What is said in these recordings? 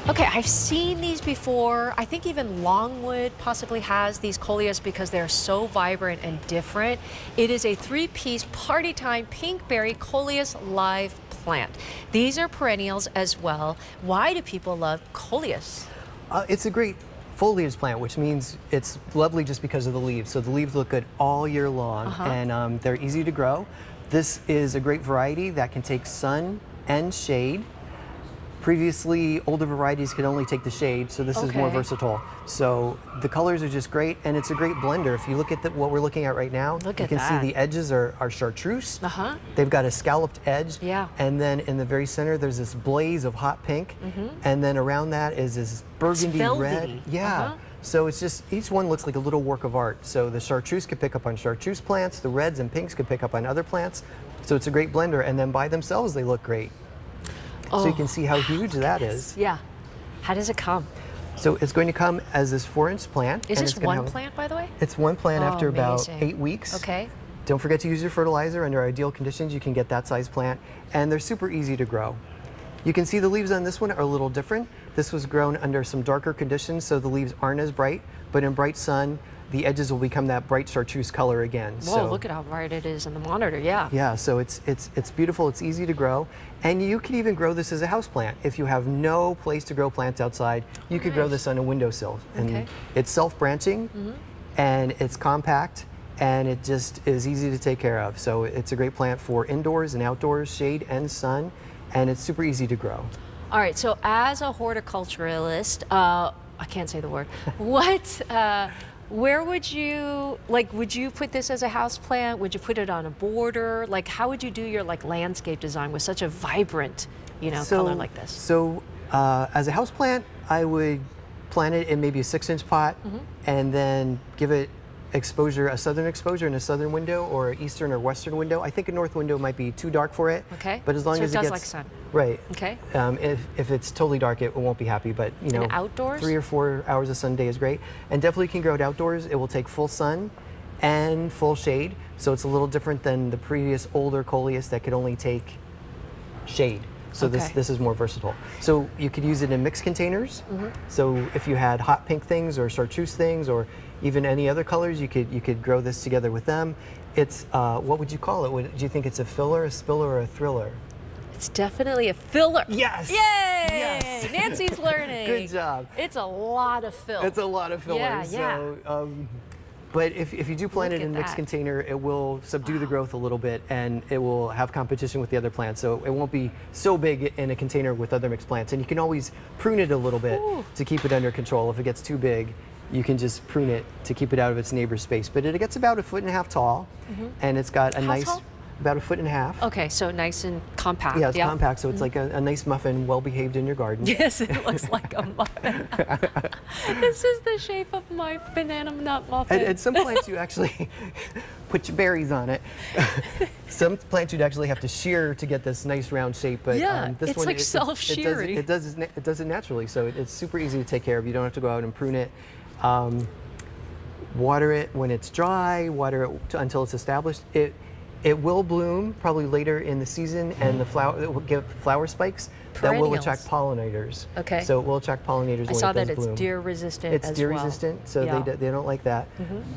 Okay, I've seen these before. I think even Longwood possibly has these Coleus because they're so vibrant and different. It is a 3-piece PartyTime Pink Berry Coleus live plant. These are perennials as well. Why do people love Coleus? It's a great foliage plant, which means it's lovely just because of the leaves. So the leaves look good all year long, and they're easy to grow. This is a great variety that can take sun and shade. Previously, older varieties could only take the shade, so this is more versatile. So the colors are just great, and it's a great blender. If you look at what we're looking at right now, you can see the edges are chartreuse. They've got a scalloped edge, and then in the very center, there's this blaze of hot pink, and then around that is this burgundy red. So it's just, each one looks like a little work of art. So the chartreuse could pick up on chartreuse plants, the reds and pinks could pick up on other plants. So it's a great blender, and then by themselves, they look great. So you can see how huge that is. Yeah. How does it come? So it's going to come as this 4-inch plant. Is this one plant, by the way? It's one plant after about 8 weeks. Okay. Don't forget to use your fertilizer. Under ideal conditions, you can get that size plant. And they're super easy to grow. You can see the leaves on this one are a little different. This was grown under some darker conditions, so the leaves aren't as bright. But in bright sun, the edges will become that bright chartreuse color again. Whoa, look at how bright it is in the monitor, Yeah, so it's beautiful, it's easy to grow. And you can even grow this as a house plant. If you have no place to grow plants outside, you could grow this on a windowsill. And it's self-branching, and it's compact, and it just is easy to take care of. So it's a great plant for indoors and outdoors, shade and sun, and it's super easy to grow. All right, so as a horticulturalist, I can't say the word, where would you, would you put this as a house plant? Would you put it on a border? How would you do your landscape design with such a vibrant, color like this? So as a house plant, I would plant it in maybe a 6-inch pot and then give it exposure, a southern exposure in a southern window or an eastern or western window. I think a north window might be too dark for it. Okay. But as long as it gets like sun. Right. Okay. If it's totally dark, it won't be happy. But and outdoors, 3 or 4 hours of sun a day is great, and definitely can grow it outdoors. It will take full sun and full shade, so it's a little different than the previous older Coleus that could only take shade. So this is more versatile. So you could use it in mixed containers. So if you had hot pink things or chartreuse things or even any other colors, you could grow this together with them. It's what would you call it? Do you think it's a filler, a spiller, or a thriller? It's definitely a filler. Yes. Yay! Yes. Nancy's learning. Good job. It's a lot of fill. It's a lot of fillers. So, but if you do plant it in a mixed container, it will subdue the growth a little bit, and it will have competition with the other plants. So it won't be so big in a container with other mixed plants. And you can always prune it a little bit to keep it under control. If it gets too big, you can just prune it to keep it out of its neighbor's space. But it gets about 1.5 feet tall, and it's got a nice, about 1.5 feet. Okay, so nice and compact. Yeah, it's compact, so it's like a nice muffin, well behaved in your garden. Yes, it looks like a muffin. This is the shape of my banana nut muffin. And some plants you actually put your berries on it. Some plants you'd actually have to shear to get this nice round shape, but this it's one, like self-shearing. It does it naturally, so it's super easy to take care of. You don't have to go out and prune it. Water it when it's dry, water it until it's established. It will bloom probably later in the season, and it will give flower spikes that will attract pollinators. Okay. So it will attract pollinators when it does bloom. I saw that it's deer resistant as well. It's deer resistant, so they don't like that.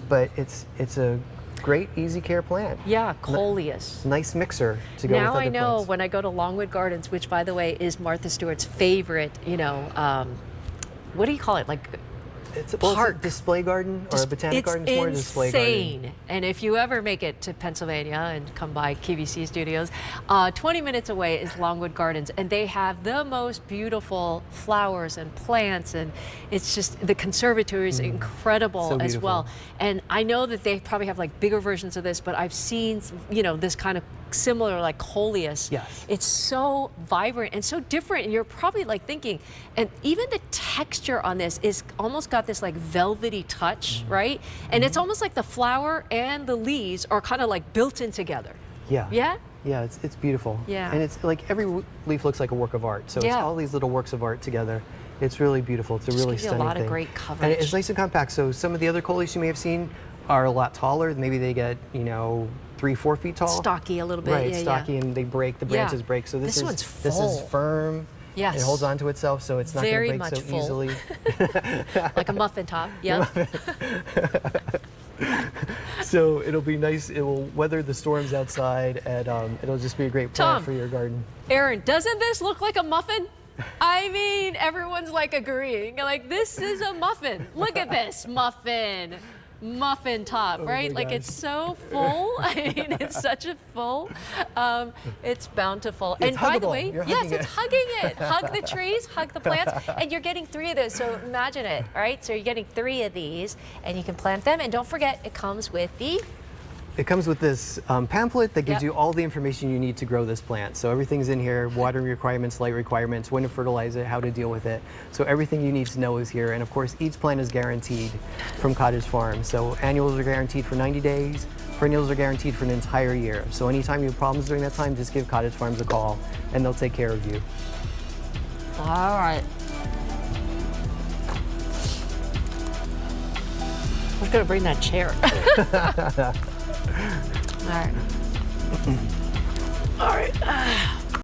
But it's a great, easy care plant. Yeah, Coleus. Nice mixer to go with other plants. Now I know when I go to Longwood Gardens, which by the way is Martha Stewart's favorite, what do you call it? It's a display garden or a botanic garden. It's more a display garden. It's insane. And if you ever make it to Pennsylvania and come by QVC studios, 20 minutes away is Longwood Gardens, and they have the most beautiful flowers and plants, and it's just, the conservatory is incredible as well. And I know that they probably have bigger versions of this, but I've seen, this kind of similar Coleus. Yes. It's so vibrant and so different, and you're probably thinking, and even the texture on this is almost got this velvety touch, right? And it's almost like the flower and the leaves are kind of built in together. Yeah. Yeah? Yeah, it's beautiful. Yeah. And it's every leaf looks like a work of art. So it's all these little works of art together. It's really beautiful. It's a really stunning thing. A lot of great coverage. And it's nice and compact. So some of the other Coleus you may have seen are a lot taller. Maybe they get, 3-4 feet tall. Stocky a little bit. Right, stocky, and they break. The branches break. So this one's full. This is firm. Yes. It holds on to itself, so it's not Very going to break much so full. easily. Like a muffin top. Yep. So it'll be nice. It will weather the storms outside, and it'll just be a great plant Tom. for your garden. Aaron, doesn't this look like a muffin? I mean, everyone's like agreeing. Like, this is a muffin. Look at this muffin. Muffin top, right? my Like, gosh. it's so full. I mean, it's such a full. It's bountiful. It's and by the huggable. way, You're yes, hugging it's it. hugging it. Hug the trees, hug the plants, and you're getting 3 of those. So imagine it, all right? So you're getting 3 of these, and you can plant them. And don't forget, it comes with the It comes with this pamphlet that gives Yep. you all the information you need to grow this plant. So everything's in here, watering requirements, light requirements, when to fertilize it, how to deal with it. So everything you need to know is here. And of course, each plant is guaranteed from Cottage Farms. So annuals are guaranteed for 90 days, perennials are guaranteed for an entire year. So anytime you have problems during that time, just give Cottage Farms a call and they'll take care of you. All right. Who's gonna bring that chair? All right. All right.